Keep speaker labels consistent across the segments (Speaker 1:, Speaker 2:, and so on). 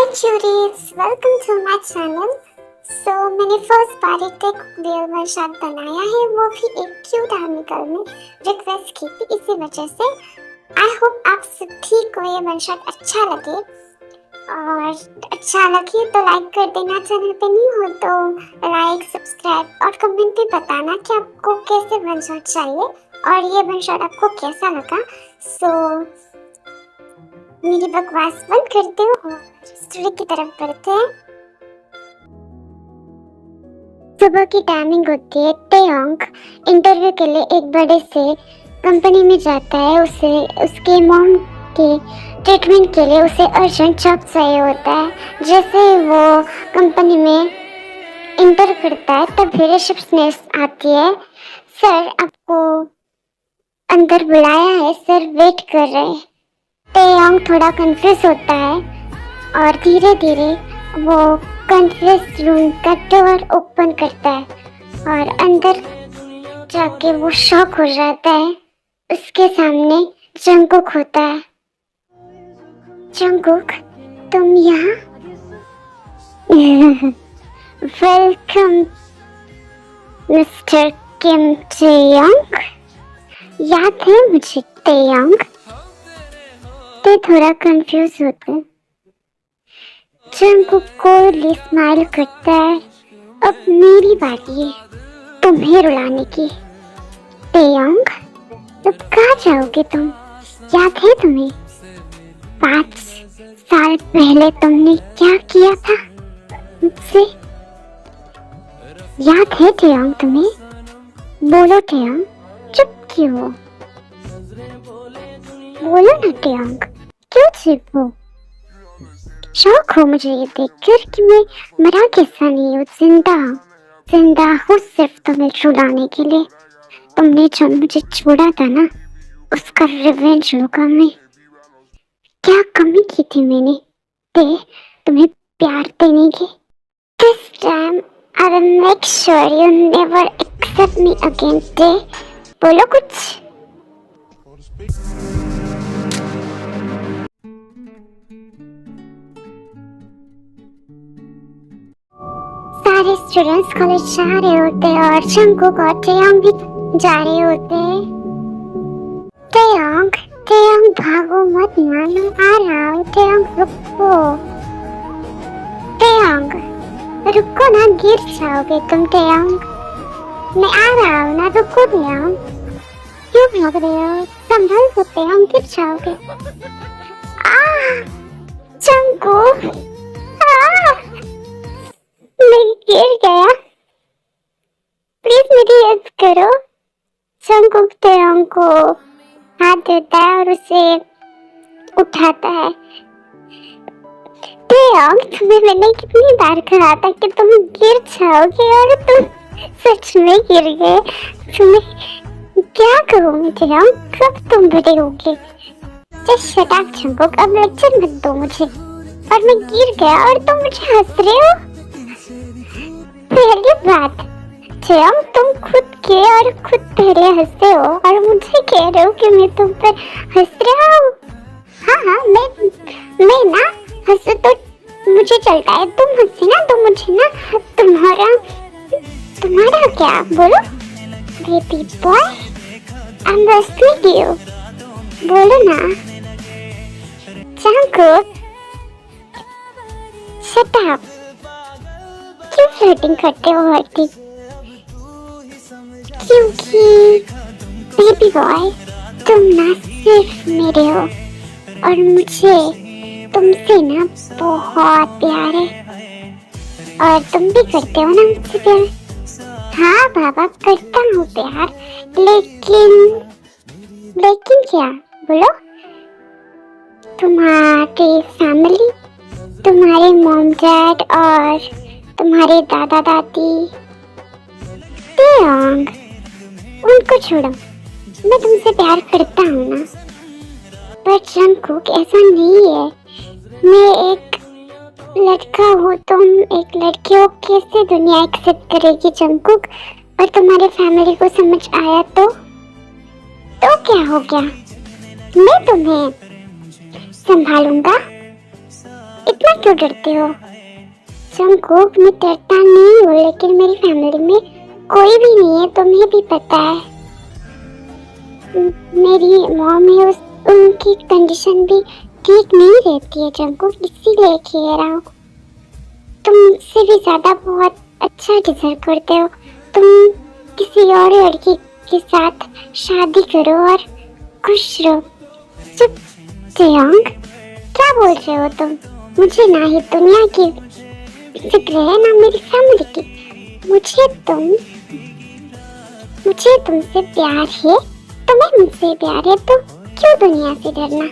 Speaker 1: Cuties, welcome to my channel. मैंने first बार एक real one shot बनाया है, वो भी एक क्यूट आर्मी गर्ल ने रिक्वेस्ट की थी, इसी वजह से आई होप आप सभी को ये वन शॉट अच्छा लगे और अच्छा लगे तो लाइक कर देना, चैनल पे नहीं हो तो लाइक सब्सक्राइब और कमेंट भी बताना कि आपको कैसे वन शॉट चाहिए और ये वन शॉट आपको कैसा लगा। मेरी बकवास बंद करते हो और स्टोरी की तरफ बढ़ते हैं। सुबह की टाइमिंग होती है। टेयोंग इंटरव्यू के लिए एक बड़े से कंपनी में जाता है। उसे उसके मॉम के ट्रीटमेंट के लिए उसे अर्जेंट जॉब चाहिए होता है। जैसे वो कंपनी में इंटर करता है तब रिसेप्शनिस्ट आती है। सर आपको अंदर बुलाया है, सर वेट कर रहे हैं। टेयोंग थोड़ा कंफ्यूज होता है और धीरे धीरे वो कॉन्फ्रेंस रूम का डोर ओपन करता है और अंदर जाके वो शॉक हो जाता है। उसके सामने जंगकुक होता है। जंगकुक, तुम यहाँ? वेलकम मिस्टर किम टेयोंग। याद है मुझे टेयोंग? ते थोड़ा कंफ्यूज होता है। जंगकुक कोली स्माइल करता है। अब मेरी बारी है तुम्हें रुलाने की। टेयोंग, अब कहाँ जाओगे तुम? याद है तुम्हें 5 साल पहले तुमने क्या किया था मुझसे? याद है टेयोंग तुम्हें? बोलो टेयोंग, चुप क्यों हो? बोलो ना टेयोंग, क्यों चुप हो? शौक हो मुझे ये देखकर कि मैं मरा कैसा नहीं हूँ, जिंदा हूँ सिर्फ तुम्हें छुड़ाने के लिए। तुमने जो मुझे छोड़ा था ना, उसका रिवेंज लूंगा मैं। क्या कमी की थी मैंने तुम्हें प्यार देने की? This time I will make sure you never accept me again ते। बोलो कुछ। सारे स्टूडेंट्स कॉलेज जा रहे होते और जंगकुक और टेयोंग भी जा रहे होते। टेयोंग भागो मत, मानो आ रहा हूँ। टेयोंग रुको ना, गिर जाओगे तुम। टेयोंग, मैं आ रहा हूँ ना, रुको टेयोंग। क्यों भाग रहे हो? संभल को टेयोंग, गिर जाओगे। जंगकुक, मैं गिर गया, प्लीज मेरी हेल्प करो। जंगकुक टेयोंग को हाथ देता है और उसे उठाता है। टेयोंग, तुम्हें मैंने कितनी बार कहा था कि तुम गिर जाओगे और तुम सच में गिर गए। तुम्हें क्या करूँ टेयोंग, कब तुम बड़े होगे? जस्ट शट अप जंगकुक, अब लेक्चर मत दो मुझे। और मैं गिर गया और तुम मुझे हंस रहे हो? पहली बात टेयोंग, तुम खुद के और खुद पहले हंसते हो और मुझे कह रहे हो कि मैं तुम पर हंस रहा हूँ। हाँ, मैं ना हंसे तो मुझे चलता है, तुम हंसी ना तो मुझे ना तुम्हारा क्या? बोलो baby boy, I am rusting you. बोलो ना जंगकुक, शट अप। क्यों फ्लर्टिंग करते हो हरती? क्योंकि बेबी बॉय, तुम ना सिर्फ मेरे हो और मुझे तुमसे ना बहुत प्यार है। और तुम भी करते हो ना मुझसे प्यार? हाँ बाबा, करता हूँ प्यार, लेकिन क्या? बोलो। तुम्हारी फैमिली, तुम्हारे मॉम डैड और तुम्हारे दादा दादी, टेयोंग उनको छोड़ो, मैं तुमसे प्यार करता हूँ ना। पर जंगकुक, ऐसा नहीं है। मैं एक लड़का हूँ, तुम एक लड़की हो, कैसे दुनिया एक्सेप्ट करेगी जंगकुक? और तुम्हारे फैमिली को समझ आया तो क्या हो गया? मैं तुम्हें संभालूंगा। इतना क्यों डरते हो? जंगकुक, मैं डरता नहीं हूँ, लेकिन मेरी फैमिली में कोई भी नहीं है, तुम्हें भी पता है। मेरी मॉम है, उनकी कंडीशन भी ठीक नहीं रहती है जंगकुक, इसीलिए खेल रहा हूँ। तुम मुझसे भी ज्यादा बहुत अच्छा डिजर्व करते हो। तुम किसी और लड़की के साथ शादी करो और खुश रहो। चुप तेयोंग, क्या बोल रहे हो तुम? मुझे ना ही दुनिया की फिक्र है ना मेरी फैमिली की। मुझे तुमसे प्यार है, तुम्हें मुझसे प्यार है, तो क्यों दुनिया से डरना?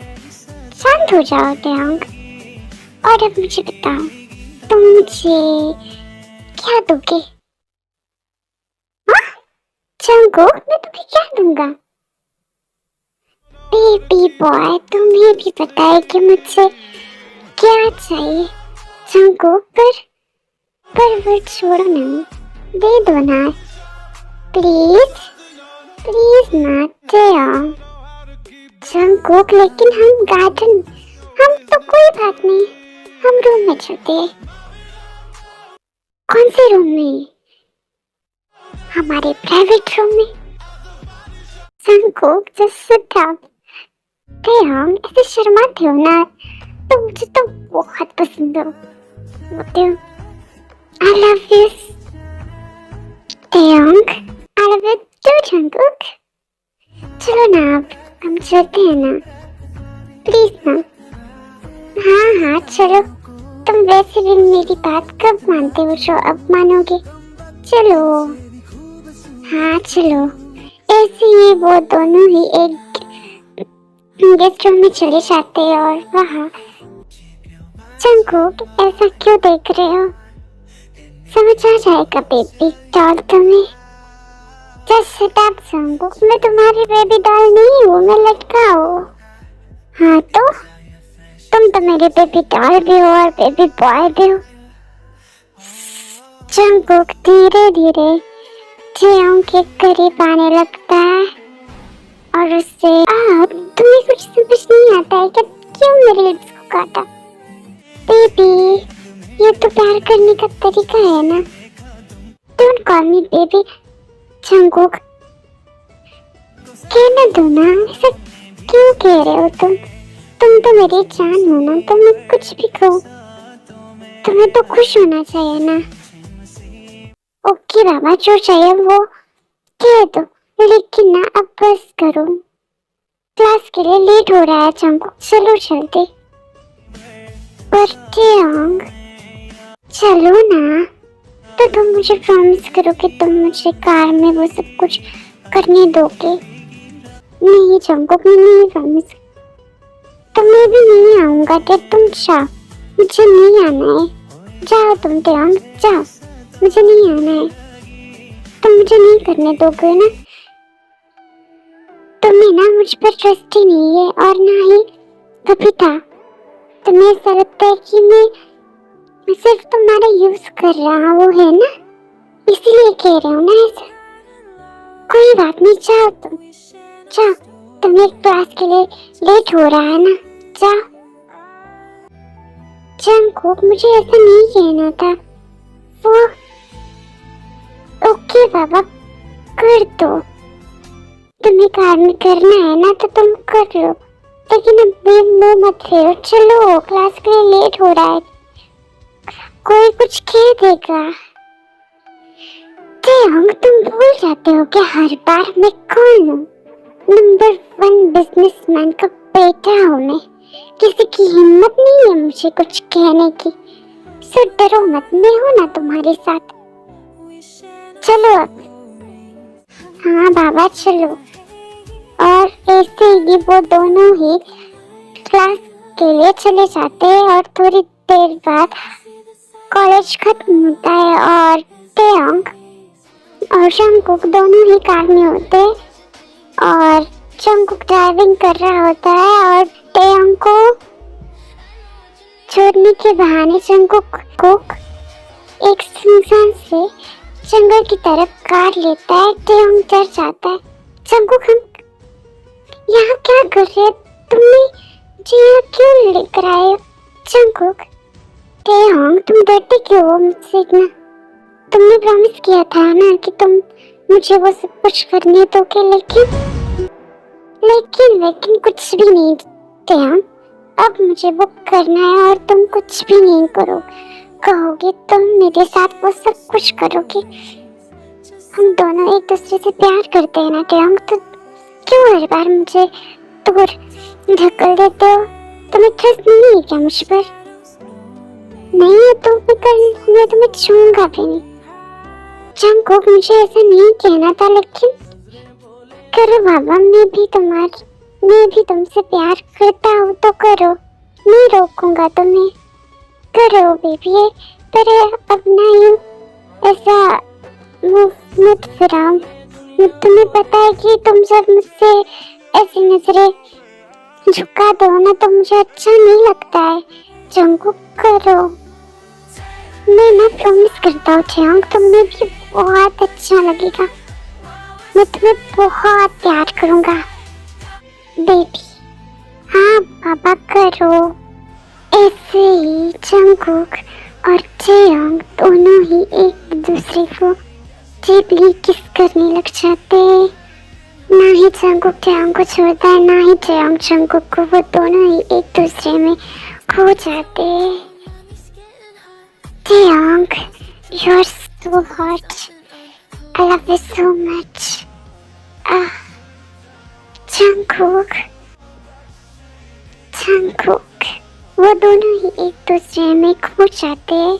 Speaker 1: शांत हो जाओ तेयोंग। और अब मुझे बताओ, तुम मुझे क्या दोगे? हाँ जंगकुक, मैं तुम्हें क्या दूंगा? बेबी बॉय, तुम्हें भी पता है कि मुझसे क्या चाहिए। जंगकुक, पर वो छोड़ो ना, दे दो ना प्लीज, प्लीज ना तेयोंग। जंगकुक, लेकिन हम तो कोई बात नहीं, हम रूम में चलते हैं। कौन से रूम में? हमारे प्राइवेट रूम में। Jungkook, just sit down. Taeyong, ऐसे शर्माते हो ना, तो मुझे तो बहुत पसंद होते हो। I love you तेयोंग, I love you too Jungkook. चलो ना, अब हम चलते हैं ना, प्लीज ना। हाँ चलो, तुम वैसे भी मेरी बात कब मानते हो जो अब मानोगे? चलो। हाँ चलो। ऐसे ही वो दोनों ही एक गेस्ट रूम में चले जाते हैं और वहाँ जंगकुक, ऐसा क्यों देख रहे हो? समझ आ जाएगा बेबी डॉल तुम्हें। जस्ट शट अप जंगकुक, मैं तुम्हारी बेबी डॉल नहीं हूँ, मैं लड़का हूँ। हाँ तो तुम तो मेरे बेबी डॉल भी हो और बेबी बॉय भी हो। जंगकुक धीरे धीरे तेयोंग के करीब आने लगता है और उससे तुम्हें कुछ समझ नहीं आता है क्या? क्यों मेरे लिप्स को काटा? बेबी, ये तो प्यार करने का तरीका है ना। Don't call me baby. Jungkook, कहने दो ना, ऐसा क्यों कह रहे हो तुम? तुम तो मेरी जान हो ना, तो मैं कुछ भी कहूँ, तुम्हें तो खुश होना चाहिए ना। ओके बाबा, जो चाहिए वो कह दो, लेकिन ना अब बस करो, क्लास के लिए लेट हो रहा है। जंगकुक, चलो चलते। पर तेयोंग, चलो ना, तो तुम मुझे प्रॉमिस करो कि तुम मुझे कार में वो सब कुछ करने दोगे। नहीं जंगकुक, मैं नहीं प्रॉमिस, तो मैं भी नहीं आऊंगा। तुम जाओ, मुझे नहीं आना है। जाओ तुम तेयोंग, जाओ, मुझे नहीं आना है। तुम मुझे नहीं करने दोगे ना? तुम्हें ना मुझ पर ट्रस्ट ही नहीं है, और ना ही कभी था। तुम्हें ऐसा लगता है कि मैं सिर्फ तुम्हारा यूज कर रहा हूँ, है ना? इसीलिए कह रहे हो ना ऐसा। कोई बात नहीं, जाओ तुम, जाओ। तुम्हें क्लास के लिए लेट हो रहा है ना, जाओ। जंगकुक, मुझे ऐसा नहीं कहना था। वो ओके बाबा, कर दो। तुम्हें कार में करना है ना, तो तुम कर लो, लेकिन अब मुंह मत फेरो। चलो, क्लास के लिए लेट हो रहा है, कोई कुछ कह देगा। तेयोंग, तुम भूल जाते हो कि हर बार मैं कौन हूँ? नंबर 1 बिजनेसमैन का बेटा हूँ मैं। किसी की हिम्मत नहीं है मुझे कुछ कहने की, सो डरो मत, मैं हूँ ना तुम्हारे साथ। चलो अब। हाँ बाबा चलो। और ऐसे ही वो दोनों ही क्लास के लिए चले जाते हैं और थोड़ी देर बाद कॉलेज खत्म होता है और तेयोंग और जंगकुक दोनों ही कार में होते और जंगकुक ड्राइविंग कर रहा होता है और तेयोंग को छोड़ने के बहाने जंगकुक एक सुनसान से जंगल की तरफ कार लेता है। तेयोंग डर जाता है। जंगकुक, हम यहाँ क्या कर रहे हैं? तुमने मुझे यहाँ क्यों लेकर आए हो? जंगकुक, टेहोंग, तुम डरते क्यों हो मुझसे इतना? तुमने प्रॉमिस किया था ना कि तुम मुझे वो सब कुछ करने दोगे, लेकिन कुछ भी नहीं टेहोंग। अब मुझे वो करना है और तुम कुछ भी नहीं कहोगे। तुम मेरे साथ वो सब कुछ करोगे। हम दोनों एक दूसरे से प्यार करते हैं ना टेहोंग, तो क्यों हर बार मुझे दूर धकेल देते हो? तुम्हें ट्रस्ट नहीं है क्या मुझ पर? नहीं है तो मैं तुम्हें छूऊंगा भी नहीं। जंगकुक, मुझे ऐसा नहीं कहना था, लेकिन करो बाबा, मैं भी तुमसे प्यार करता हूँ तो करो, नहीं रोकूंगा तुम्हें। करो बेबी, पर अब ना यूं ऐसा मुंह मत फिराओ। तुम्हें पता है कि तुम जब मुझसे ऐसी नजरें झुका दो ना तो मुझे अच्छा नहीं लगता है। जंगकुक, करो। मैं ना प्रॉमिस करता हूँ टेहोंग, तुम्हें भी बहुत अच्छा लगेगा। मैं तुम्हें बहुत प्यार करूंगा बेबी। हाँ पापा, करो। ऐसे ही जंगकुक और टेयोंग दोनों ही एक दूसरे को डीपली किस करने लग जाते हैं। ना ही जंगकुक टेयोंग को छोड़ता है, ना ही टेयोंग जंगकुक को। वो दोनों ही एक दूसरे में खो जाते हैं। टेयोंग, you're so hot. I love you so much. Jungkook, वो दोनों ही एक दूसरे में खो जाते हैं।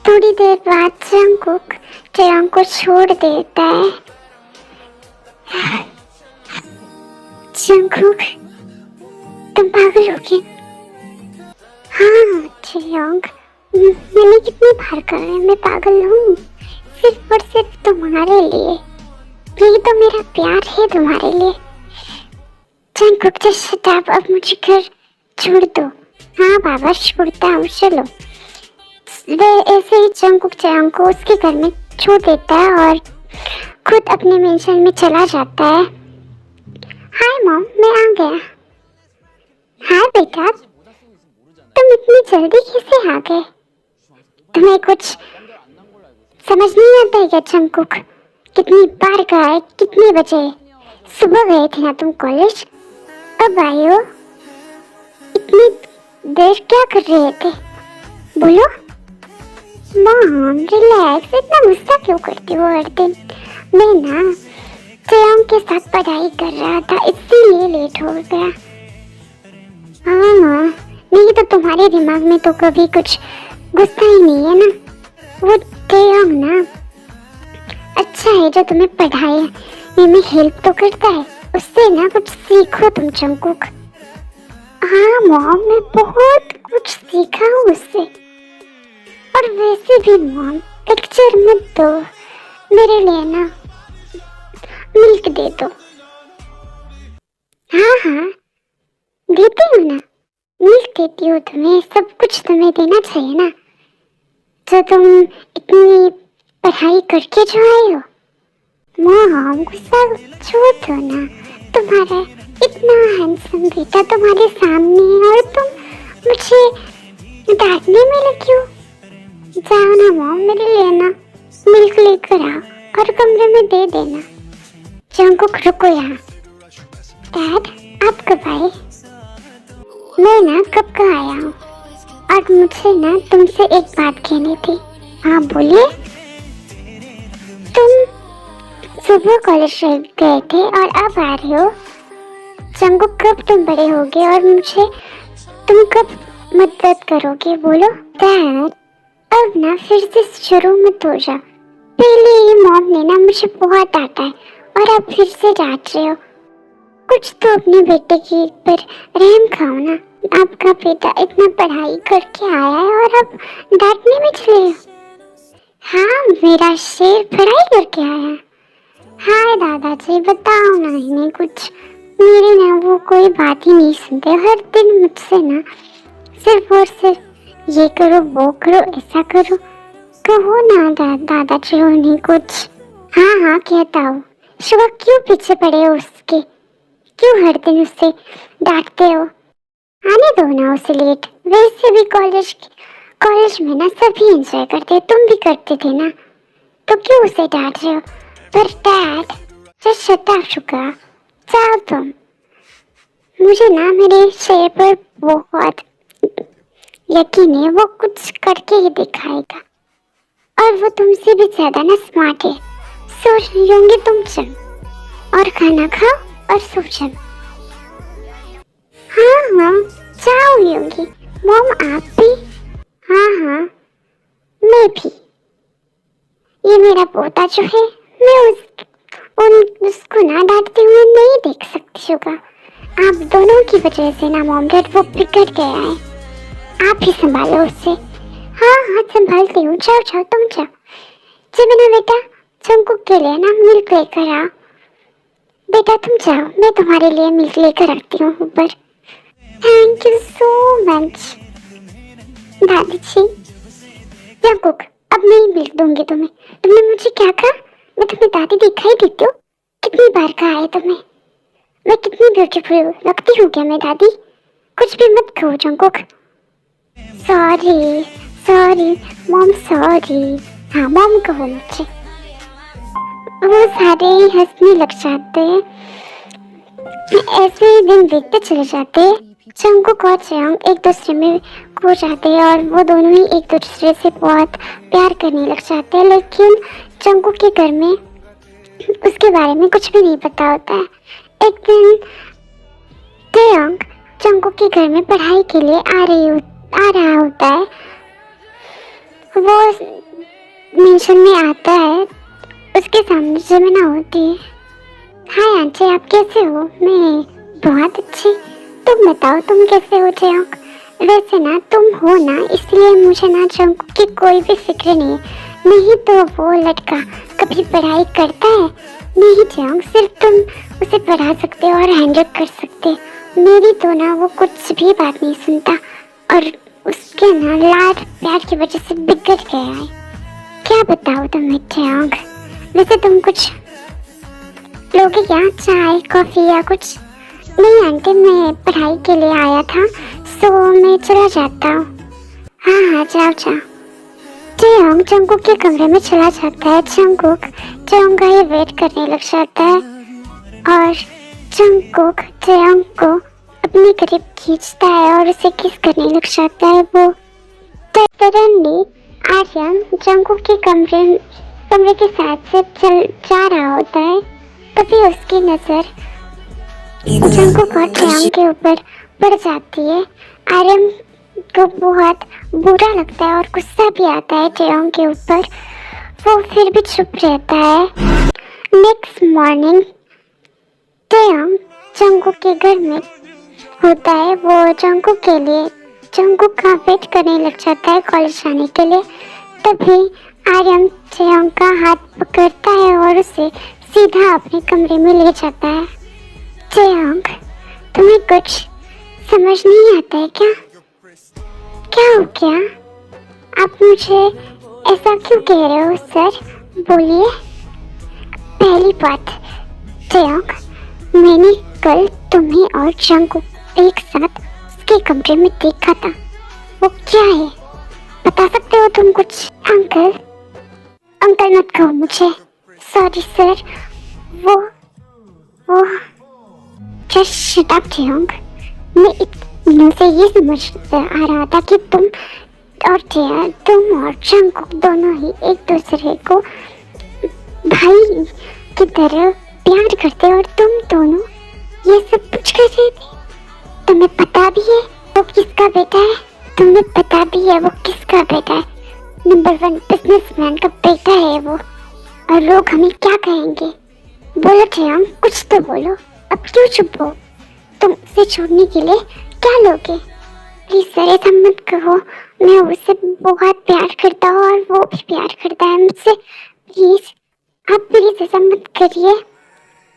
Speaker 1: थोड़ी देर बाद जंगकुक टेयोंग को छोड़ देता है। जंगकुक, तुम पागल हो क्या? हाँ टेयोंग, मैंने कितनी बार कहा है मैं पागल हूँ, सिर्फ और सिर्फ तुम्हारे लिए। ये तो मेरा प्यार है तुम्हारे लिए। जंगकुक, जस्ट शट अप, अब मुझे घर छोड़ दो। हाँ बाबा, छोड़ता हूँ, चलो। वे ऐसे ही जंगकुक टेयोंग को उसके घर में छोड़ देता है और खुद अपने मेंशन में चला जाता है। हाय मॉम, मैं आ गया। हाय बेटा, तुम इतनी जल्दी कैसे आ गए? तुम्हें कुछ समझ नहीं आता है क्या जंगकुक? कितनी बार कहा है, कितने बजे? सुबह गए थे ना तुम कॉलेज, अब आए हो। इतनी देर क्या कर रहे थे? बोलो। मॉम रिलैक्स, इतना गुस्सा क्यों करती हो हर दिन? मैं ना टेयोंग के साथ पढ़ाई कर रहा था, इसीलिए लेट हो गया। हाँ, नहीं तो तुम्हारे दिमाग में तो कभी कुछ गुस्सा ही नहीं है ना। वो टेयोंग ना अच्छा है जो तुम्हें पढ़ाई में हेल्प तो करता है, उससे ना कुछ सीखो तुम जंगकुक। हाँ मॉम, मैं बहुत कुछ सीखा हूँ उससे। और वैसे भी मॉम, लेक्चर मत दो, मेरे लिए ना मिल्क दे दो। हाँ हाँ, देती हूँ ना, मिल्क देती हूँ तुम्हें, सब कुछ तुम्हें देना चाहिए ना, जो तुम इतनी पढ़ाई करके जो आए हो। मॉम, गुस्सा छोड़ दो ना, तुम्हारा इतना हैंडसम बेटा तुम्हारे सामने है और तुम मुझे डांटने में लगी हो। जाओ ना मॉम, मेरे लिए ना मिल्क लेकर आओ और कमरे में दे देना। जंगकुक, रुको यहाँ। डैड, आप कब आए? मैं ना कब का आया हूँ और मुझे ना तुमसे एक बात कहनी थी। हाँ बोलिए। तुम सुबह कॉलेज गए थे और अब आ रहे हो। जंगकुक, कब तुम बड़े होगे और मुझे तुम कब मदद करोगे? बोलो। डैड, अब ना फिर से शुरू मत हो जा। पहले ही मॉम ने ना मुझे बहुत डांटा है और अब फिर से डांट रहे हो। कुछ तो अपने बेटे की पर रहम खाओ ना। आपका बेटा इतना पढ़ाई करके आया है और अब डांटने में चले हो। हाँ, मेरा शेर पढ़ाई करके आया है। हाय दादाजी, बताओ ना इन्हें कुछ। मेरे ना वो कोई बात ही नहीं सुनते, हर दिन मुझसे ना सिर्फ और सिर्फ ये करो, वो करो, ऐसा करो। कहो ना दादाजी उन्हें कुछ। हाँ हाँ, कहता हूँ। सुबह क्यों पीछे पड़े हो उसके? क्यों हर दिन उससे डांटते हो? आने दो ना उसे लेट, वैसे भी कॉलेज कॉलेज में ना सभी एंजॉय करते, तुम भी करते थे ना, तो क्यों उसे डांट रहे हो? पर dad, just shut up Suga, जाओ तुम। मुझे ना मेरे शेर पर बहुत यकीन है, वो कुछ करके ही दिखाएगा, और वो तुमसे भी ज्यादा ना स्मार्ट है। सो योंगी तुम चल, और खाना खाओ और सो जाओ। हाँ हाँ, जाओ योंगी। मॉम आप भी? हाँ हाँ, मैं भी। ये मेरा पोता जो है, मैं उसको ना डांटते हुए नहीं देख सकती शुगा। आप दोनों की वजह से ना मॉम डैड वो बिगड़ गया है, आप ही संभालो उसे। हाँ हाँ, संभालती हूँ, जाओ जाओ तुम जाओ। जिमिना बेटा, जंगकुक के लिए ना मिल्क लेकर आओ। बेटा तुम जाओ, मैं तुम्हारे लिए मिल्क लेकर आती हूँ ऊपर। थैंक यू सो मच दादी जी। जंगकुक, अब नहीं मिल्क दूंगी तुम्हें। तुमने मुझे क्या कहा? मैं तुम्हें दादी दिखाई देती हूँ? कितनी बार कहा है तुम्हें? मैं कितनी ब्यूटीफुल लगती हूँ क्या मैं दादी? कुछ भी मत कहो Jungkook. Sorry sorry mom, sorry. हाँ मॉम कहो मुझे। वो सारे हंसने लग जाते हैं। ऐसे ही दिन बीतते चले जाते हैं। जंगकुक और चेयोंग एक दूसरे में खो जाते हैं और वो दोनों ही एक दूसरे से बहुत प्यार करने लग जाते हैं, लेकिन जंगकुक के घर में उसके बारे में कुछ भी नहीं पता होता है। एक दिन चेयोंग जंगकुक के घर में पढ़ाई के लिए आ रहा होता है। वो मेंशन में आता है, उसके सामने जिमिना होती है। हाय आंटी, आप कैसे हो? मैं बहुत अच्छी। तुम बताओ तुम कैसे हो जंग? वैसे ना तुम हो ना, इसलिए मुझे ना जंग की कोई भी फिक्र नहीं है। नहीं तो वो लड़का कभी पढ़ाई करता है? नहीं जंग, सिर्फ तुम उसे पढ़ा सकते हो और हैंडल कर सकते हो। मेरी तो ना वो कुछ भी बात नहीं सुनता, और उसके ना लाड प्यार की वजह से बिगड़ गया है। क्या बताओ तुम्हें जंग? वैसे तुम कुछ लोगे क्या, चाय कॉफी या कुछ? नहीं आंटी, मैं पढ़ाई के लिए आया था, सो मैं चला जाता हूँ। हाँ हाँ, जाओ जाओ। जंग जंगकुक के कमरे में चला जाता है। जंगकुक जंग का ही वेट करने लग जाता है, और जंगकुक जंग को अपने करीब खींचता है और उसे किस करने लग जाता है। वो सडनली आर्यन जंगकुक के कमरे के साथ से चल जा रहा होता है। तभी उसकी नजर जंगकुक और चेयोंग के ऊपर पड़ जाती है। आर्यन को बहुत बुरा लगता है और गुस्सा भी आता है चेयोंग के ऊपर। वो फिर भी चुप रहता है। नेक्स्ट मॉर्निंग चेयोंग जंगकुक के घर में होता है। वो जंगकुक का वेट करने लग जाता है कॉलेज जाने के लिए। तभी आर्यन चेयोंग का हाथ पकड़ता है और उसे सीधा अपने कमरे में ले जाता है। चेयोंग, तुम्हें कुछ समझ नहीं आता है क्या? क्या हो गया? आप मुझे ऐसा क्यों कह रहे हो सर? बोलिए। पहली बात चेयोंग, मैंने कल तुम्हें और जंगकुक एक साथ उसके कमरे में देखा था। वो क्या है, बता सकते हो तुम कुछ? अंकल मत कहो मुझे। सॉरी सर, वो जस्ट शट अप चेयोंग। मैं इतने से ये समझ आ रहा था कि तुम और जंगकुक दोनों ही एक दूसरे को भाई की तरह प्यार करते, और तुम दोनों ये सब कुछ कर रहे थे। तुम्हें पता भी है वो किसका बेटा है? तुम्हें पता भी है वो किसका बेटा है? नंबर 1 बिजनेसमैन का बेटा है वो। और लोग हमें क्या कहेंगे? बोलो चेयोंग, कुछ तो बोलो। अब क्यों चुप हो? तुम उसे छोड़ने के लिए क्या लोगे? प्लीज सर, ऐसा मत कहो। मैं उससे बहुत प्यार करता हूँ और वो भी प्यार करता है मुझसे। प्लीज आप प्लीज ऐसा मत करिए।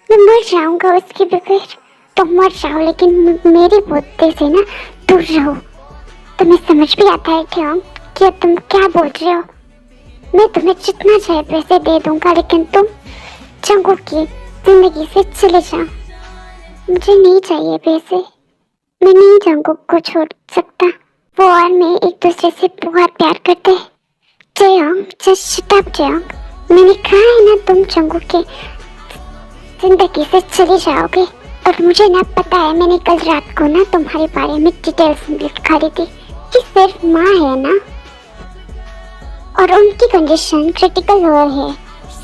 Speaker 1: मैं मर जाऊंगा उसके बगैर। तुम मर जाओ, लेकिन मेरे पोते से ना दूर रहो। तुम्हें समझ भी आता है क्या कि तुम क्या बोल रहे हो? मैं तुम्हें जितना चाहे पैसे दे दूंगा, लेकिन तुम जंगकुक की जिंदगी से चले जाओ। मुझे नहीं चाहिए पैसे, मैं नहीं जंगकुक को छोड़ सकता। वो और मैं एक दूसरे से बहुत प्यार करते हैं। जयोंग, जस्ट शट अप जयोंग। मैंने कहा है ना तुम जंगू के जिंदगी से चले जाओगे। और मुझे ना पता है, मैंने कल रात को ना तुम्हारे बारे में डिटेल्स लिखा रही थी कि सिर्फ माँ है ना और उनकी कंडीशन क्रिटिकल हो है।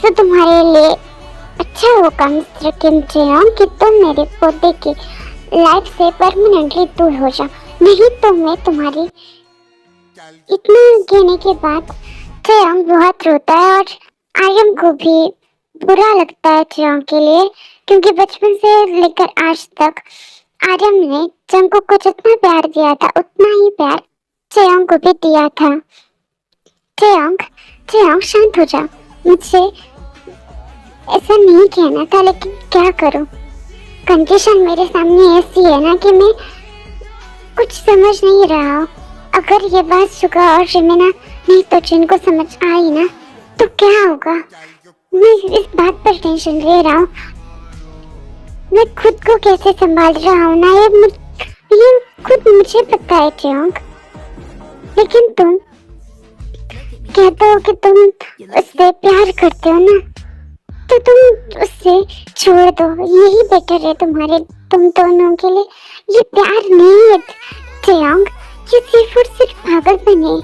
Speaker 1: तो तुम्हारे लिए अच्छा होगा मिस्टर किम जयोंग कि तुम मेरे पोते की लाइफ से परमानेंटली दूर हो जाओ। नहीं तो मैं तुम्हारी इतना कहने के बाद जयोंग बहुत रोता है और आर्यन को भी बुरा लगता है जयोंग के लिए, क्योंकि बचपन से लेकर आज तक आर्यन ने जंगकुक को जितना प्यार दिया था उतना ही प्यार जयोंग को भी दिया था। जयोंग, जयोंग शांत हो जा। मुझे ऐसा नहीं कहना था, लेकिन क्या करूं, कंडीशन मेरे सामने ऐसी है ना कि मैं कुछ समझ नहीं रहा हूं। अगर ये बात सुगा और रिमिना नहीं तो जिन को समझ आई ना तो क्या होगा। मैं इस बात पर टेंशन ले रहा हूँ। मैं खुद को कैसे संभाल रहा हूँ ना, ये खुद मुझे पता है जयोंग। लेकिन तुम कहते हो कि तुम उससे प्यार करते हो ना, तो तुम उससे छोड़ दो, यही बेटर है तुम दोनों के लिए। ये प्यार नहीं है जयोंग, ये सिर्फ और सिर्फ पागलपन है।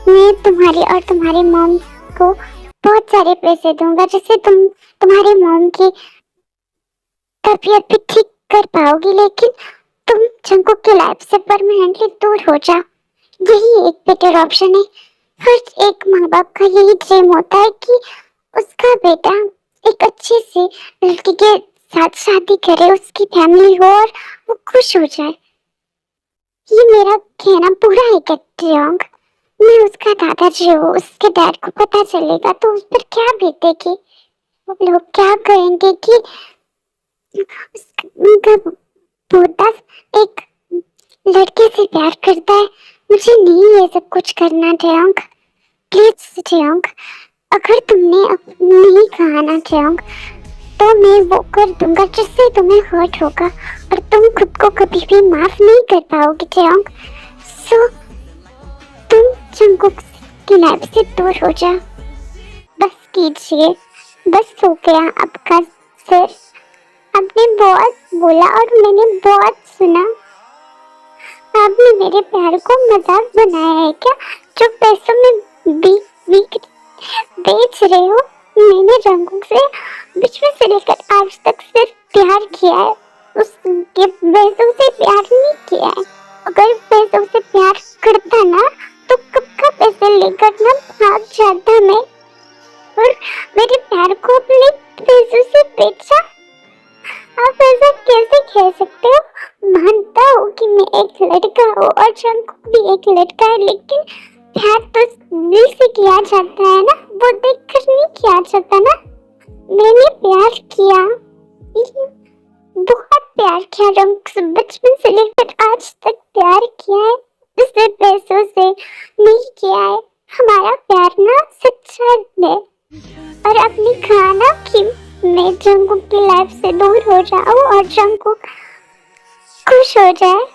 Speaker 1: मैं तुम्हारी और तुम्हारे मॉम को बहुत सारे पैसे दूंगा जिससे तुम्हारे मॉम की तबीयत भी ठीक कर पाओगी, लेकिन तुम जंगकुक की लाइफ से परमानेंटली दूर हो जाओ। यही एक बेटर ऑप्शन है। हर एक माँ बाप का यही ड्रीम होता है कि उसका बेटा एक अच्छी सी लड़की के साथ शादी करे, उसकी फैमिली हो और वो खुश हो जाए। ये मेरा कहना पूरा है क्या जयोंग? मैं उसका दादाजी हूँ, उसके डैड को पता चलेगा तो उस पर क्या बीतेगी। वो लोग क्या कहेंगे कि उनका पोता एक लड़के से प्यार करता है। मुझे नहीं ये सब कुछ करना जयोंग, प्लीज जयोंग। अगर तुमने नहीं कहा ना जयोंग तो मैं वो कर दूंगा जिससे तुम्हें हर्ट होगा और तुम खुद को कभी भी माफ नहीं कर पाओगे जयोंग। सो तुम जंगकुक की लाइफ से दूर हो जा। बस कीजिए, बस हो गया आपका सर। आपने बहुत बोला और मैंने बहुत सुना। आपने मेरे प्यार को मजाक बनाया है क्या? जो पैसों में बेच रहे हो। मैंने जंगकुक से बचपन से लेकर आज तक सिर्फ प्यार किया है, उसके पैसों से प्यार नहीं किया है। अगर पैसों से प्यार करता ना तो कब का पैसे लेकर ना भाग जाता मैं, और मेरे प्यार को अपने पैसों से बेचा। आप ऐसा कैसे कह सकते हो? मानता हूँ कि मैं एक लड़का हूँ और जंगकुक भी एक लड़का है, लेकिन प्यार तो दिल से किया जाता है ना, वो देखकर नहीं किया जाता ना। मैंने प्यार किया, बहुत प्यार किया जंगकुक से, बचपन से लेकर आज तक प्यार किया है, इससे पैसों से नहीं किया है। हमारा प्यार ना सच्चा है। और आपने कहा ना कि मैं जंगकुक की लाइफ से दूर हो जाऊं और जंगकुक खुश हो जाए।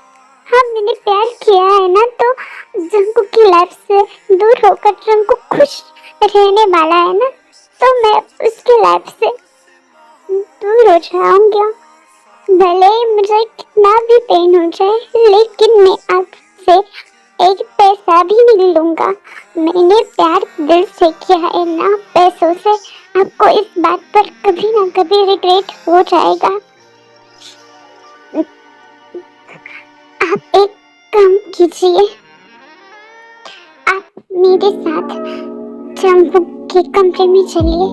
Speaker 1: हाँ, मैंने प्यार किया है ना, तो जंगकुक की लाइफ से दूर होकर जंगकुक खुश रहने वाला है ना, तो मैं उसकी लाइफ से दूर हो जाऊंगा। भले ही मुझे कितना भी पेन हो जाए, लेकिन मैं आपसे एक पैसा भी नहीं लूंगा। मैंने प्यार दिल से किया है ना पैसों से। आपको इस बात पर कभी ना कभी रिग्रेट हो जाएगा। आप एक काम कीजिए, आप मेरे साथ जंगकुक के कमरे में चलिए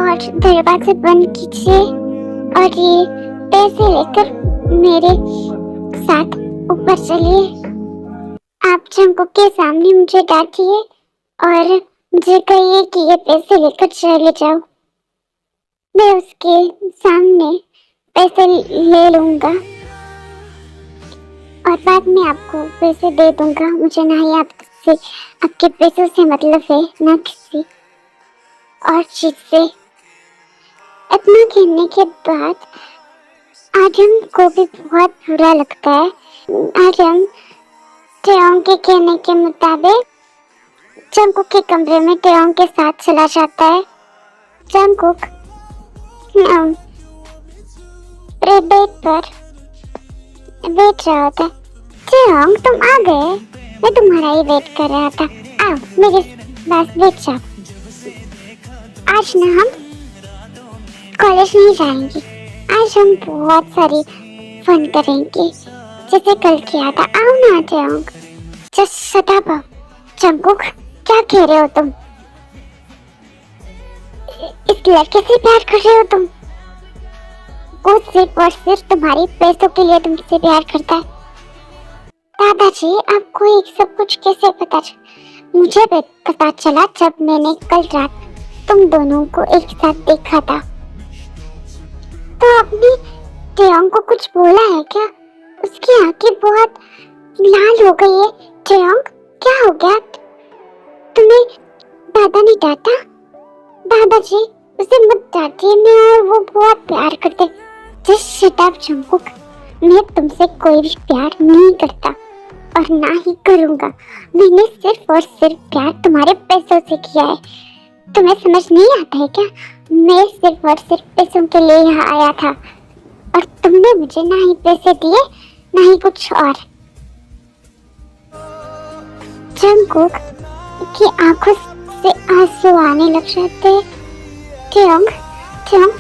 Speaker 1: और दरवाजा बंद कीजिए और ये पैसे लेकर मेरे साथ ऊपर चलिए। आप जंगकुक के सामने मुझे डांटिए और मुझे कहिए कि ये पैसे लेकर चले जाओ। मैं उसके सामने पैसे ले लूंगा और बाद में आपको पैसे दे दूंगा। मुझे ना ही आपसे आपके पैसों से मतलब है, ना किसी और चीज से। इतना कहने के बाद आर्यन को भी बहुत बुरा लगता है। आर्यन टेयोंग के कहने के मुताबिक जंगकुक के कमरे में टेयोंग के साथ चला जाता है। जंगकुक बेड पर बैठ रहा होता है। टेयोंग तुम आ गए, मैं तुम्हारा ही वेट कर रहा था। आओ मेरे पास बैठ जाओ। आज ना हम कॉलेज नहीं जाएंगे, आज हम बहुत सारी फन करेंगे जैसे कल किया था। आओ ना Taeyong. Just shut up. Jungkook क्या कह रहे हो तुम? इस लड़के से प्यार कर रहे हो तुम? वो सिर्फ और सिर्फ तुम्हारी पैसों के लिए तुमसे प्यार करता है। दादाजी आपको ये सब कुछ कैसे पता चला? मुझे पता चला जब मैंने कल रात तुम दोनों को एक साथ देखा था। तो आपने टेयोंग को कुछ बोला है क्या? उसकी आंखें बहुत लाल हो गई है। टेयोंग क्या हो गया? तुम्हें दादा ने डांटा? दादाजी उसे मत डांटिए, मैं और वो बहुत प्यार करते। Just shut up Jungkook. मैं तुमसे कोई भी प्यार नहीं करता और ना ही करूंगा। मैंने सिर्फ और सिर्फ प्यार तुम्हारे पैसों से किया है। तुम्हें समझ नहीं आता है क्या? मैं सिर्फ और सिर्फ पैसों के लिए यहाँ आया था और तुमने मुझे ना ही पैसे दिए ना ही कुछ और। जंगकुक की आंखों से आंसू आने लग जाते। टेयोंग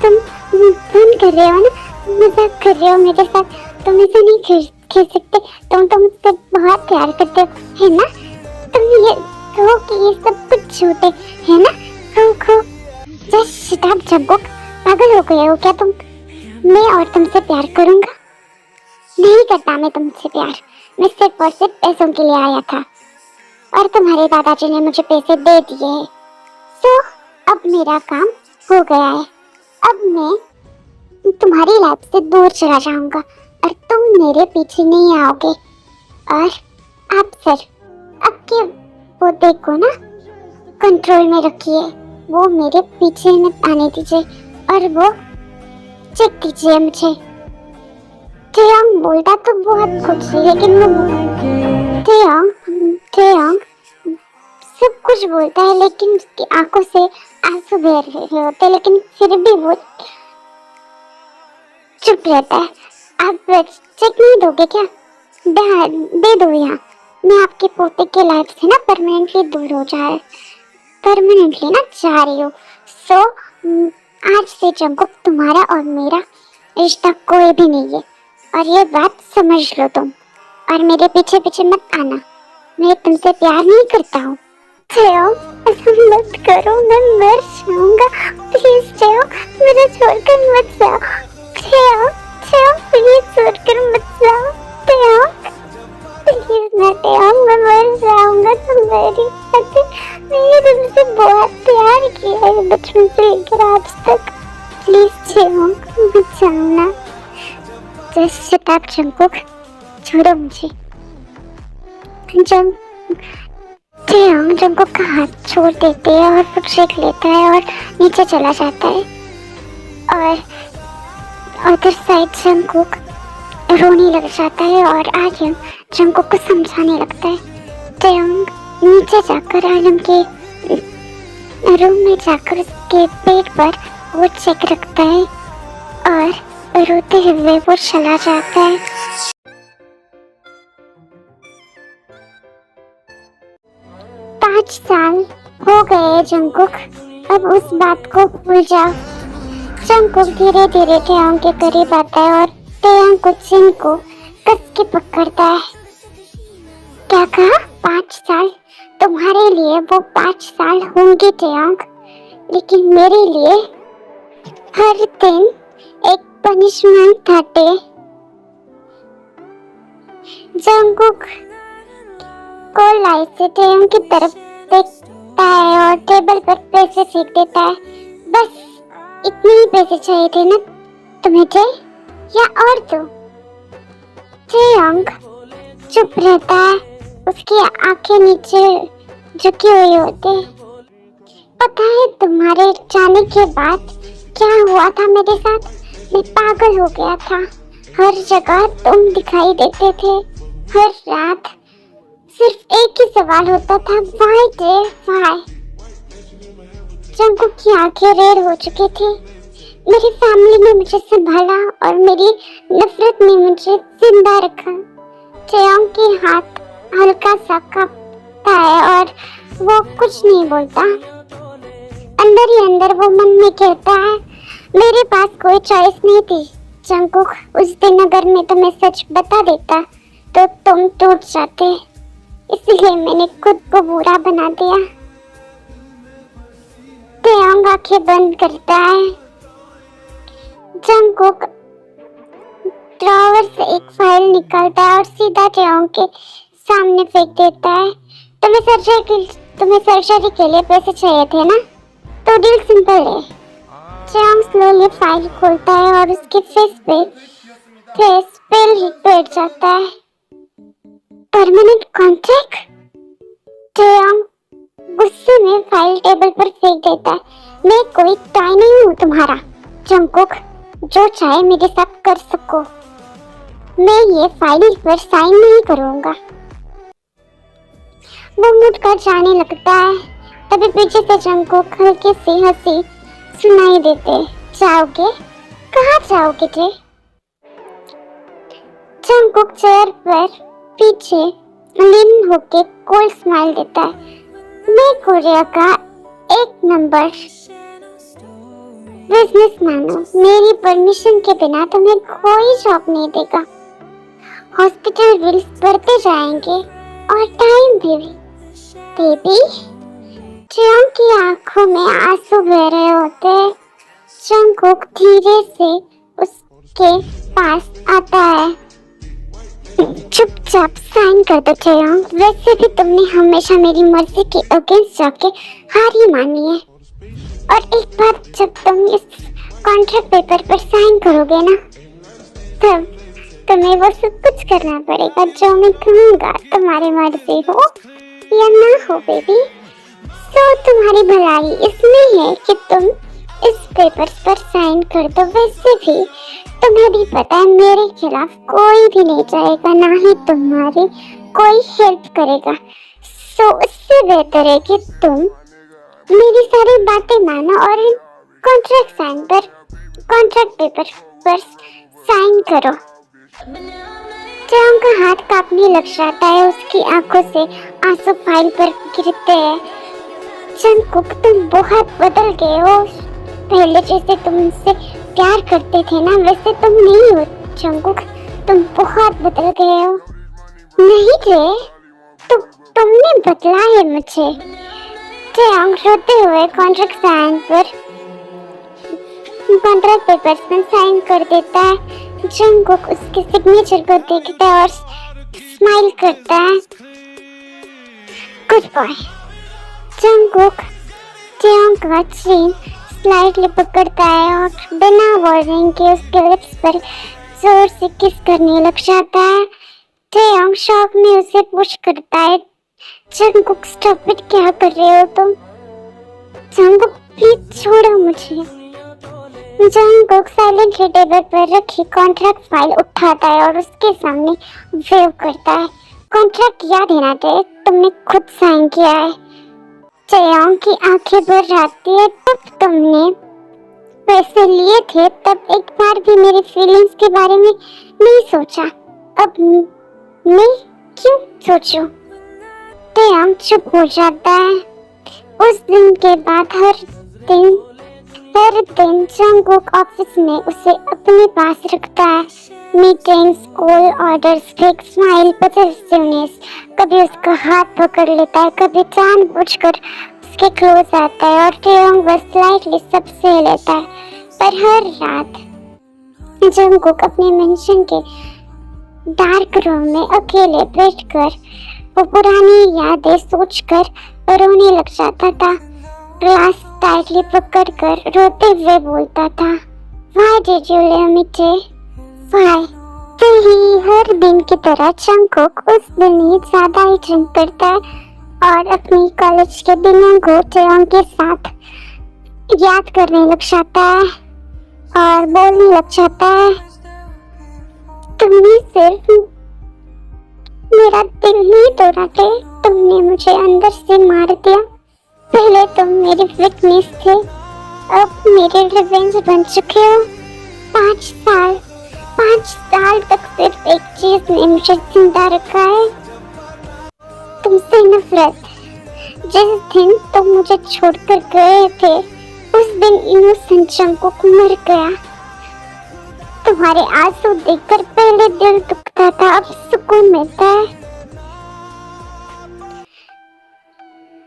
Speaker 1: तुम फोन कर रहे हो ना? मजाक कर रहे हो मेरे साथ? तुम ऐसे नहीं खेल सकते। तुम मुझसे बहुत प्यार करते हो, है ना? तुम ये कहो कि ये सब कुछ झूठे है ना? कहो। Just shut up Jungkook. पागल हो गए हो क्या तुम? मैं और तुमसे प्यार करूंगा? नहीं करता मैं तुमसे प्यार। मैं सिर्फ और सिर्फ पैसों के लिए आया था और तुम्हारे दादाजी ने मुझे पैसे दे दिए हैं। सो अब मेरा काम हो गया है। अब मैं तुम्हारी लाइफ से दूर चला जाऊंगा और तुम मेरे पीछे नहीं आओगे। और आप सर आपके वो देखो ना, कंट्रोल में रखिए। वो मेरे पीछे मत आने दीजिए और वो चेक कीजिए मुझे। टेयोंग बोलता तो बहुत कुछ है, लेकिन वो टेयोंग सब कुछ बोलता है लेकिन उसकी आंखों से आंसू बह रहे होते, लेकिन फिर भी वो चुप रहता है। आप चेक नहीं दोगे क्या? दे दो यहाँ। मैं आपके पोते के लाइफ से ना परमानेंटली दूर हो जा रही हूँ। सो आज से जंगकुक तुम्हारा और मेरा रिश्ता कोई भी नहीं है और ये बात समझ लो तुम। और मेरे पीछे पीछे मत आना, मैं तुमसे प्यार नहीं करता हूँ। टेयोंग ऐसा मत करो, मैं मर जाऊंगा। प्लीज टेयोंग मुझे छोड़कर मत जाओ। टेयोंग प्लीज छोड़कर मत जाओ। टेयोंग प्लीज ना टेयोंग, मैं मर जाऊंगा तुम्हारी खातिर। मैंने तुमसे बहुत प्यार किया है बचपन से लेकर आज तक। प्लीज टेयोंग मत जाओ ना। जस्ट शट अप जंगकुक, छोड़ो मुझे। टेयोंग जंगकुक का हाथ छोड़ देते हैं और फुटशेक लेता है और नीचे चला जाता है। और अदर साइड जंगकुक रोने लग जाता है और आर्यन जंगकुक को समझाने लगता है। टेयोंग नीचे जाकर आर्यन के रूम में जाकर उसके पेट पर वो चेक रखता है और रोते हुए वो चला जाता है। 5 साल हो गए जंगकुक, अब उस बात को भूल जाओ। जंगकुक धीरे धीरे टेयोंग के करीब आता है और टेयोंग को चिन को कस के पकड़ता है। क्या कहा? 5 साल? तुम्हारे लिए वो 5 साल होंगे टेयोंग, लेकिन मेरे लिए हर दिन एक पनिशमेंट था। जंगकुक को लाइट से टेयोंग की तरफ देखता है और टेबल पर पैसे फेंक देता है। बस इतने ही पैसे चाहिए थे ना तुम्हें या और दो? टेयोंग चुप रहता है, उसकी आंखें नीचे झुकी हुई होती। पता है तुम्हारे जाने के बाद क्या हुआ था मेरे साथ? मैं पागल हो गया था। हर जगह तुम दिखाई देते थे, हर रात सिर्फ एक ही सवाल होता था, व्हाई डे व्हाई। जंगकुक की आंखें रेड हो चुकी थी। मेरी फैमिली ने मुझे संभाला और मेरी नफरत ने मुझे जिंदा रखा। चेयोंग की हाथ हल्का सा कांपता है और वो कुछ नहीं बोलता। अंदर ही अंदर वो मन में कहता है, मेरे पास कोई चॉइस नहीं थी जंगकुक। उस दिन अगर मैं तुम्हें सच बता देता तो तुम टूट जाते, इसलिए मैंने खुद को बुरा बना दिया। चेयोंग आंखें बंद करता है। जंगकुक ड्रॉवर से एक फाइल निकालता है और सीधा चेयोंग के सामने फेंक देता है। तुम्हें सर्जरी के लिए पैसे चाहिए थे ना, तो डील सिंपल है। चेयोंग स्लोली फाइल खोलता है और उसके फेस पे बैठ जाता है। Permanent contract? चेयोंग गुस्से में फाइल टेबल पर फेंक देता है। मैं कोई टॉय नहीं हूँ तुम्हारा जंगकुक, जो चाहे मेरे साथ कर सको। मैं ये फाइल पर साइन नहीं करूँगा। वो मुड़कर जाने लगता है। तभी पीछे से जंगकुक हल्की सी हंसी सुनाई देते। जाओगे? कहाँ जाओगे थे? जंगकुक चेयर पर पीछे लीन होके कोल्ड स्माइल देता है। मैं कोरिया का एक नंबर बिजनेसमैन हूँ। मेरी परमिशन के बिना तुम्हें कोई जॉब नहीं देगा। हॉस्पिटल बिल्स बढ़ते जाएंगे और टाइम भी। बेबी, चेयोंग की आंखों में आंसू बह रहे होते हैं। जंगकुक धीरे से उसके पास आता है। चुपचाप साइन कर दो चेयोंग, वैसे भी तुमने हमेशा मेरी मर्जी के अगेंस्ट जाके हार ही मानी है। और एक बार जब तुम इस कॉन्ट्रैक्ट पेपर पर साइन करोगे ना, तब तुम्हें वो सब कुछ करना पड़ेगा जो मैं कहूँगा, तुम्हारी मर्जी हो या ना हो बेबी। सो तुम्हारी भलाई इसमें है कि तुम इस पेपर पर साइन कर दो। वैसे भी तुम्हें भी पता है मेरे खिलाफ कोई भी नहीं जाएगा, ना ही तुम्हारी कोई हेल्प करेगा। सो उससे बेहतर है कि तुम मेरी सारी बातें मानो और कॉन्ट्रैक्ट पेपर पर साइन करो। चेयोंग का हाथ कांपने लग जाता है। उसकी आंखों से आंसू फाइल पर गिरते हैं। जंगकुक, तुम बहुत बदल गए हो। पहले जैसे तुम मुझसे प्यार करते थे ना, वैसे तुम नहीं हो जंगकुक। तुम बहुत बदल गए हो। नहीं रे, तुमने बदला है मुझे। चेयोंग रोते हुए कॉन्ट्रैक्ट पेपर्स में साइन कर देता है। जंगकुक उसके सिग्नेचर को देखता है और स्माइल करता है। Good boy. जंगकुक चेयोंग का चीन स्लाइटली पकड़ता है और बिना वार्निंग के उसके लिप्स पर जोर से किस करने लग जाता है। चेयोंग शॉक में उसे पुश करता है। जंगकुक, स्टॉप इट, क्या कर रहे हो तुम? जंगकुक, प्लीज छोड़ो मुझे। जंगकुक साइलेंटली टेबल पर रखी कॉन्ट्रैक्ट फाइल उठाता है और उसके सामने वेव करता है। कॉन्ट्रैक्ट याद है ना टे, तुमने खुद साइन किया है। चेयोंग की आंखें भर जाती है। तब तुमने पैसे लिए थे, तब एक बार भी मेरी फीलिंग्स के बारे में नहीं सोचा। अब मैं क्यों सोचूं? चेयोंग चुप हो जाता है। उस दिन के बाद हर दिन जंगकुक ऑफिस में उसे अपने पास रखता है। Meetings, call orders, fake smile, positiveness. कभी उसका हाथ पकड़ लेता है, कभी जानबूझकर उसके क्लोज आता है और चेयोंग बस स्लाइटली सब सह लेता है। पर हर रात जंगकुक अपने मेंशन के डार्क रूम में अकेले बैठकर वो पुरानी यादें सोचकर रोने लग जाता था। ग्लास टाइटली पकड़कर रोते हुए बोलता था, Why did you leave me, Jay? Why? ही हर दिन की तरह जंगकुक उस दिन ही ज्यादा ही ड्रिंक करता है और अपनी कॉलेज के दिनों को चेयोंग के साथ याद करने लग जाता है और बोलने लग जाता है, तुमने सिर्फ मेरा दिल नहीं तोड़ा थे, तुमने मुझे अंदर से मार दिया। पहले तुम मेरी वीकनेस थे, अब मेरे रिवेंज बन चुके हो। 5 साल 5 साल तक सिर्फ एक चीज ने मुझे जिंदा रखा है, तुमसे नफरत। जिस दिन तुम मुझे छोड़कर गए थे, उस दिन इनोसेंट जंगकुक मर गया। तुम्हारे आंसू देखकर पहले दिल दुखता था, अब सुकून मिलता है।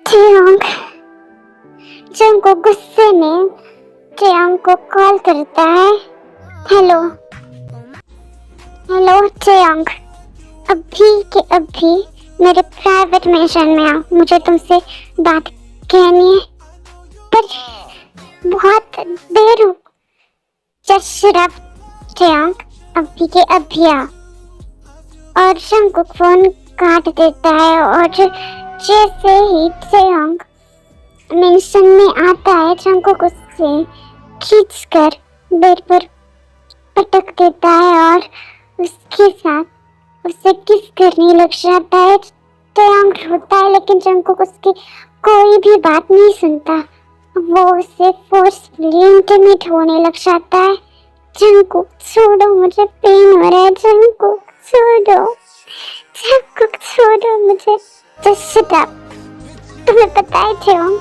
Speaker 1: चेयोंग जंगकुक गुस्से में चेयोंग को कॉल करता है। हेलो हेलो चेयोंग, अभी के अभी मेरे प्राइवेट मेंशन में आओ, मुझे तुमसे बात कहनी है। पर बहुत देर हो, शराब चेयोंग, अभी के अभी आओ। और जंगकुक फोन काट देता है और जैसे ही चेयोंग मेंशन में आता है, जंगकुक उससे खींचकर बेड पर पटक देता है और उसके साथ उसे किस करने लग जाता है। चेयोंग रोता है, लेकिन जंगकुक उसकी कोई भी बात नहीं सुनता। वो उसे फोर्सफुली इंटिमेट होने लग जाता है। जंगकुक छोड़ो, मुझे पेन हो रहा है। जंगकुक छोड़ो, जंगकुक छोड़ो मुझे। Just shut up. तुम्हें पता है चेयोंग,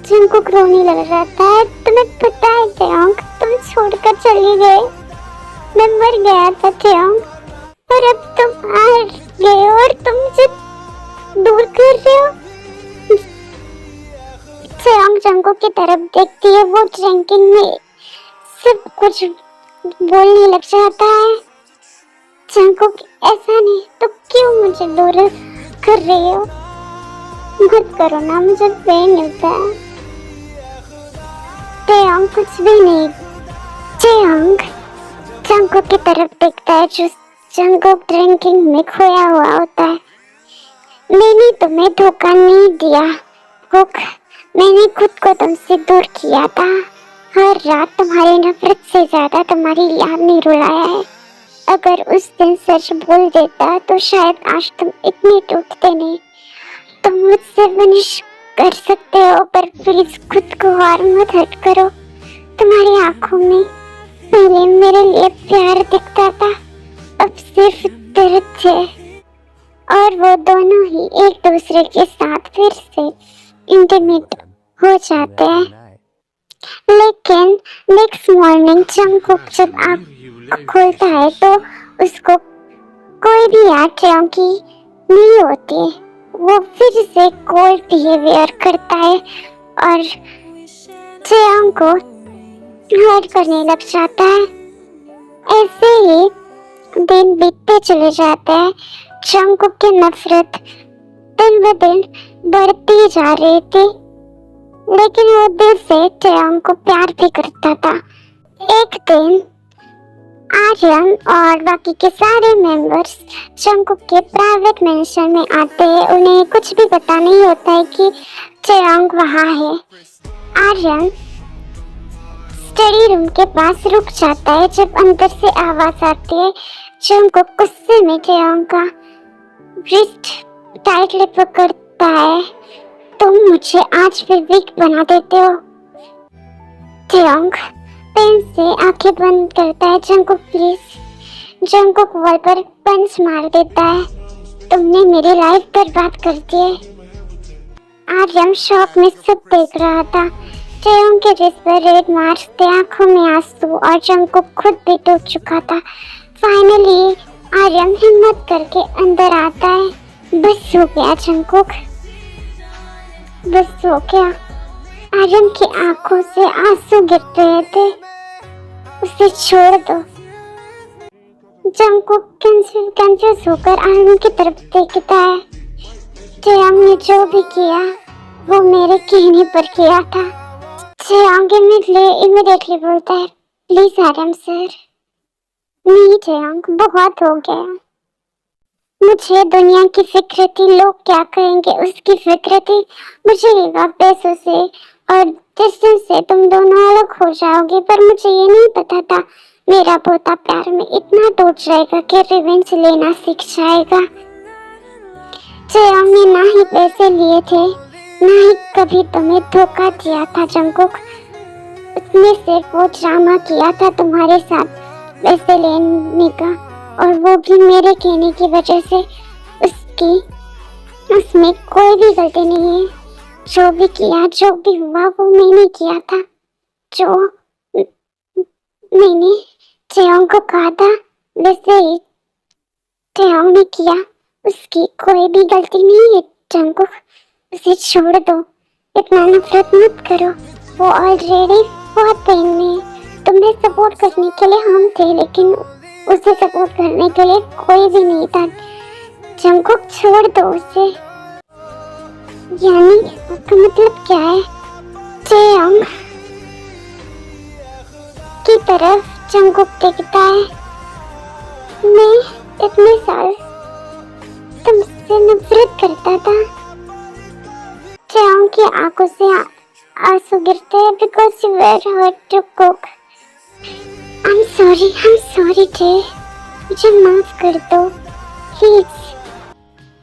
Speaker 1: जंगकुक रोने लग जाता है। तुम्हें पता है चेयोंग, तुम छोड़कर चली गए, मैं मर गया था चेयोंग, और अब तुम आ गए और तुम मुझे दूर कर रहे हो। चेयोंग जंगकुक की तरफ देखती है, वो ड्रिंकिंग में सब कुछ बोलने लग जाता है। जंगकुक ऐसा नहीं तो क्यों मुझे दूर कर रही हो, मत करो ना, मुझे पेन होता है। चेयोंग कुछ भी नहीं। चेयोंग जंगकुक की तरफ देखता है, जो जंगकुक ड्रिंकिंग में खोया हुआ होता है। मैंने तुम्हें धोखा नहीं दिया कुक, मैंने खुद को तुमसे दूर किया था। हर रात तुम्हारी नफरत से ज्यादा तुम्हारी याद ने रुलाया है। अगर उस दिन सच बोल देता तो शायद आज तुम इतने टूटते नहीं। तुम मुझसे फिनिश कर सकते हो, पर प्लीज खुद को और मत हर्ट करो। तुम्हारी आंखों में पहले मेरे लिए प्यार दिखता था, अब सिर्फ दर्द है। और वो दोनों ही एक दूसरे के साथ फिर से इंटीमेट हो जाते हैं। लेकिन नेक्स्ट मॉर्निंग जंगकुक जब आँख खोलता है तो उसको कोई भी याद चेयोंग की नहीं होती। वो फिर से कोल्ड बिहेवियर करता है और चेयोंग को हर्ट करने लग जाता है। ऐसे ही दिन बीतते चले जाते हैं। जंगकुक की नफरत दिन ब दिन बढ़ती जा रही थी, लेकिन वो दिल से चेयोंग को प्यार भी करता था। एक दिन आर्यन और बाकी के सारे मेंबर्स जंगकुक के प्राइवेट मेंशन में आते हैं। उन्हें कुछ भी पता नहीं होता है कि चेयोंग वहाँ है। आर्यन स्टडी रूम के पास रुक जाता है जब अंदर से आवाज आती है। जंगकुक गुस्से में चेयोंग का रिस्ट टाइटली पकड़ता है। तुम मुझे आज भी वीक बना देते हो। चेयोंग पेन से आंखें बंद करता है। Jungkook please. जंगकुक वॉल पर पंच मार देता है। तुमने मेरी लाइफ बर्बाद कर दी है। आर्यन शॉक में सब देख रहा था। चेयोंग के रिस्ट पर रेड मार्क्स थे, आंखों में आंसू, और जंगकुक खुद भी टूट चुका था। फाइनली आर्यन हिम्मत करके अंदर आता है। बस हो गया जंगकुक, बस हो गया। आर्यन की आंखों से आंसू गिर रहे थे। उसे छोड़ दो। जंगकुक कंफ्यूज होकर आर्यन की तरफ देखता है। चेयोंग ने जो भी किया वो मेरे कहने पर किया था। चेयोंग इमीडिएटली बोलता है, प्लीज आर्यन सर। नहीं चेयोंग, बहुत हो गया। मुझे दुनिया की फिक्र थी, लोग क्या कहेंगे उसकी फिक्र थी। मुझे लगा पैसों से और डिस्टेंस से तुम दोनों अलग हो जाओगे, पर मुझे ये नहीं पता था मेरा पोता प्यार में इतना टूट जाएगा कि रिवेंज लेना सीख जाएगा। जयंग ने ना ही पैसे लिए थे, ना ही कभी तुम्हें धोखा दिया था जंगकुक। उसने सिर्फ वो ड्रामा किया था तुम्हारे साथ पैसे लेने का, और वो भी मेरे कहने की वजह से। उसमें कोई भी गलती नहीं है। जो भी किया, जो भी हुआ, वो मैंने किया था। जो मैंने जयंग को कहा था वैसे ही जयंग ने किया। उसकी कोई भी गलती नहीं है जंगकुक, उसे छोड़ दो। इतना नफरत मत करो, वो ऑलरेडी बहुत पेन में है। तुम्हें सपोर्ट करने के लिए हम थे, लेकिन उसे सपोर्ट करने के लिए कोई भी नहीं था। जंगकुक छोड़ दो उसे। यानी आपका मतलब क्या है? जयंग की तरफ जंगकुक देखता है। मैं इतने साल तुमसे नफरत करता था। जयंग की आंखों से आंसू गिरते हैं because you were hurt to cook. I'm sorry जय, मुझे माफ कर दो प्लीज।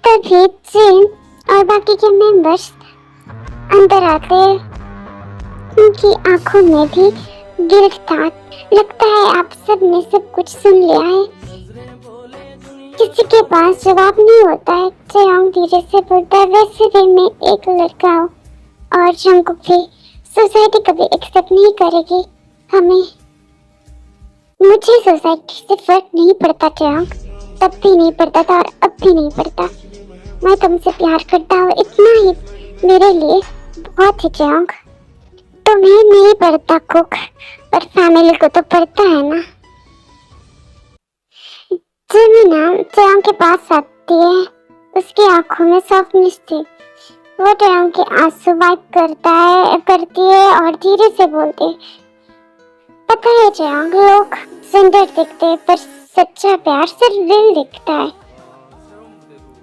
Speaker 1: तभी जिन और बाकी के मेंबर्स अंदर आते हैं। उनकी आंखों में भी गिल्ट था। लगता है आप सब ने सब कुछ सुन लिया है। किसी के पास जवाब नहीं होता है। जयंग धीरे से बोलता है, वैसे भी मैं एक लड़का हूँ और जंगकुक भी। सोसाइटी कभी एक्सेप्ट नहीं करेगी हमें। मुझे सोसाइटी से फर्क नहीं पड़ता जयंग, तब भी नहीं पड़ता था और अब भी नहीं पड़ता। मैं तुमसे प्यार करता हूँ, इतना ही मेरे लिए बहुत है जयंग। तुम्हें नहीं पड़ता कुक, पर फैमिली को तो पड़ता है ना। जमीना जयंग के पास आती है। उसकी आंखों में सॉफ्टनेस थी। वो जयंग के आंसू वाइप करती है और धीरे से बोलती है, पता है जयंग, लोग सुंदर दिखते हैं पर सच्चा प्यार सिर्फ दिल दिखता है।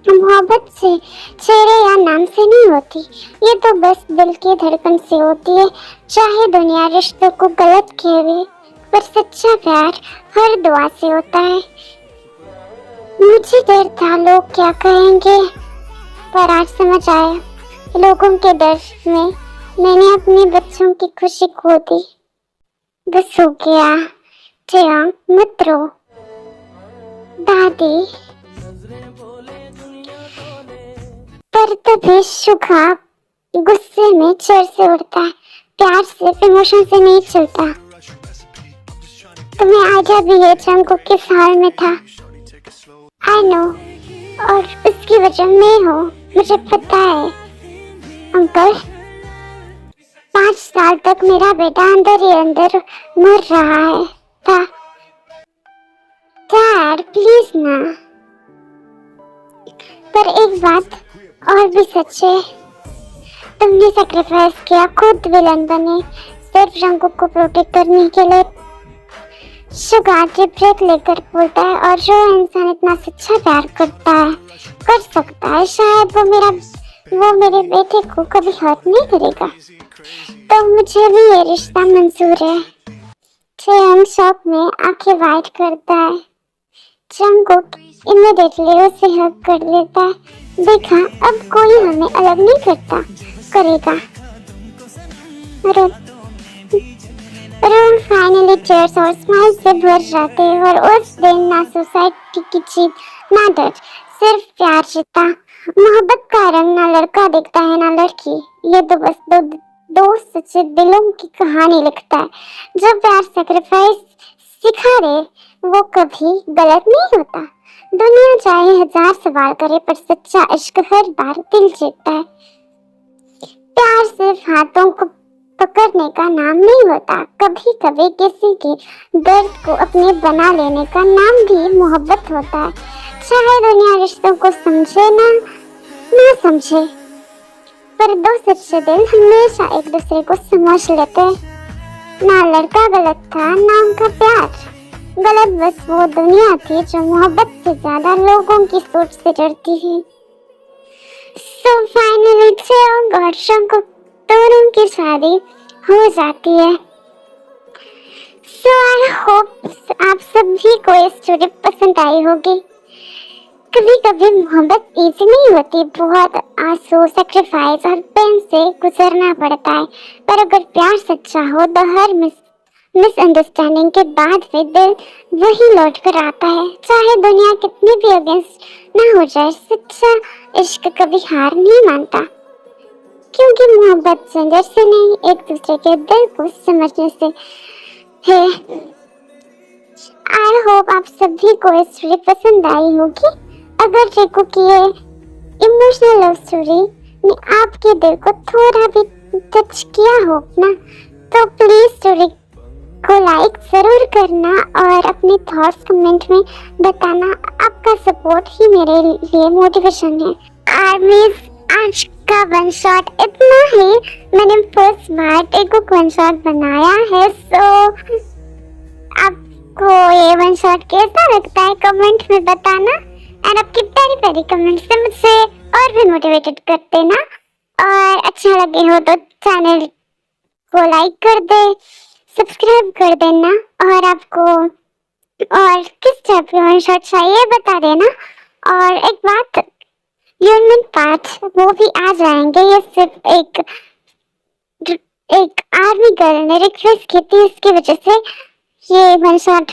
Speaker 1: मोहब्बत से चेहरे या नाम से नहीं होती, ये तो बस दिल की धड़कन से होती है। चाहे दुनिया रिश्तों को गलत कहे, पर सच्चा प्यार हर दुआ से होता है। मुझे डर था लोग क्या कहेंगे, पर आज समझ आया लोगों के डर में मैंने अपने बच्चों की खुशी खो दी। बस हो गया जयंग, मत रो। दादी। पर तभी शुगा गुस्से में चेयर से उठता है। प्यार सिर्फ इमोशन से नहीं चलता। तुम्हें आइडिया भी है जंगकुक किस हाल में था। आई नो, और उसकी वजह मैं हूँ, मुझे पता है। अंकल, 5 साल तक मेरा बेटा अंदर ही अंदर मर रहा है था। डैड प्लीज ना। पर एक बात और भी सच है, तुमने सैक्रिफाइस किया, खुद विलन बने सिर्फ जंगकुक को प्रोटेक्ट करने के लिए। शुगा की ब्रेथ लेकर बोलता है, और जो इंसान इतना सच्चा प्यार करता है, कर सकता है, शायद वो मेरे बेटे को कभी हर्ट नहीं करेगा। तो मुझे भी ये रिश्ता मंजूर है। जयंग शॉक में आंखें वाइड करता है। जंगकुक इमीडिएटली उसे हग कर लेता है। देखा, अब कोई हमें अलग नहीं करेगा। रूम फाइनली चेयर्स और स्माइल से भर जाते हैं। और उस दिन ना सोसाइटी की जीत, ना डर, सिर्फ प्यार जीता। मोहब्बत का रंग ना लड़का देखता है ना लड़की, ये तो बस दो सच्चे दिलों की कहानी लिखता है। जो प्यार सैक्रिफाइस सिखा दे वो कभी गलत नहीं होता। दुनिया चाहे 1000 सवाल करे, पर सच्चा इश्क हर बार दिल जीतता है। प्यार सिर्फ हाथों को पकड़ने का नाम नहीं होता, कभी कभी किसी के दर्द को अपने बना लेने का नाम भी मोहब्बत होता है। चाहे दुनिया रिश्तों को समझे ना समझे, पर दो सच्चे दिल हमेशा एक दूसरे को समझ लेते हैं। ना लड़का गलत था, ना उनका प्यार गलत, बस वो दुनिया थी जो मोहब्बत से ज्यादा लोगों की सोच से डरती है। So finally जयंग और जंगकुक दोनों की शादी हो जाती है। सो आई होप आप सभी को ये स्टोरी पसंद आई होगी। कभी कभी मोहब्बत इजी नहीं होती, बहुत आंसू, सेक्रीफाइस और पेन से गुजरना पड़ता है। पर अगर प्यार सच्चा हो तो हर मिसअंडरस्टैंडिंग के बाद भी दिल वही लौट कर आता है। चाहे दुनिया कितनी भी अगेंस्ट ना हो जाए, सच्चा इश्क कभी हार नहीं मानता, क्योंकि मोहब्बत जेंडर से नहीं, एक दूसरे के दिल को समझने से है। आई होप आप सभी को ये स्टोरी पसंद आई होगी। अगर रेको की ये इमोशनल लव स्टोरी ने आपके दिल को थोड़ा भी टच किया हो ना, तो प्लीज स्टोरी को लाइक जरूर करना और अपने थॉट्स कमेंट में बताना। आपका सपोर्ट ही मेरे लिए मोटिवेशन है। आज का वन शॉट इतना ही। मैंने फर्स्ट बार टेको वन शॉट बनाया है, सो आपको ये वन शॉट कैसा लगता है कमेंट में बताना। और आपकी प्यारी प्यारी कमेंट से मुझसे और भी मोटिवेटेड करते ना। और अच्छा लगे हो तो चैनल को लाइक कर दे, सब्सक्राइब कर देना। और आपको और किस टाइप के वन शॉट चाहिए बता देना। और एक बात, यूनियन पार्ट वो भी आ जाएंगे। ये सिर्फ एक आर्मी गर्ल ने रिक्वेस्ट की थी, इसकी वजह से ये वन शॉट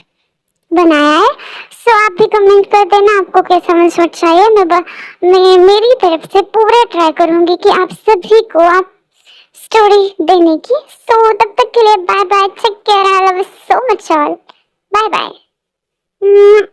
Speaker 1: बनाया है। सो आप भी कमेंट कर देना आपको कैसा वन शॉट चाहिए। मैं मेरी तरफ से पूरा ट्राई करूंगी कि आप सभी को आप स्टोरी देने की। सो तब तक के लिए bye bye, take care, I love you so much all, bye bye.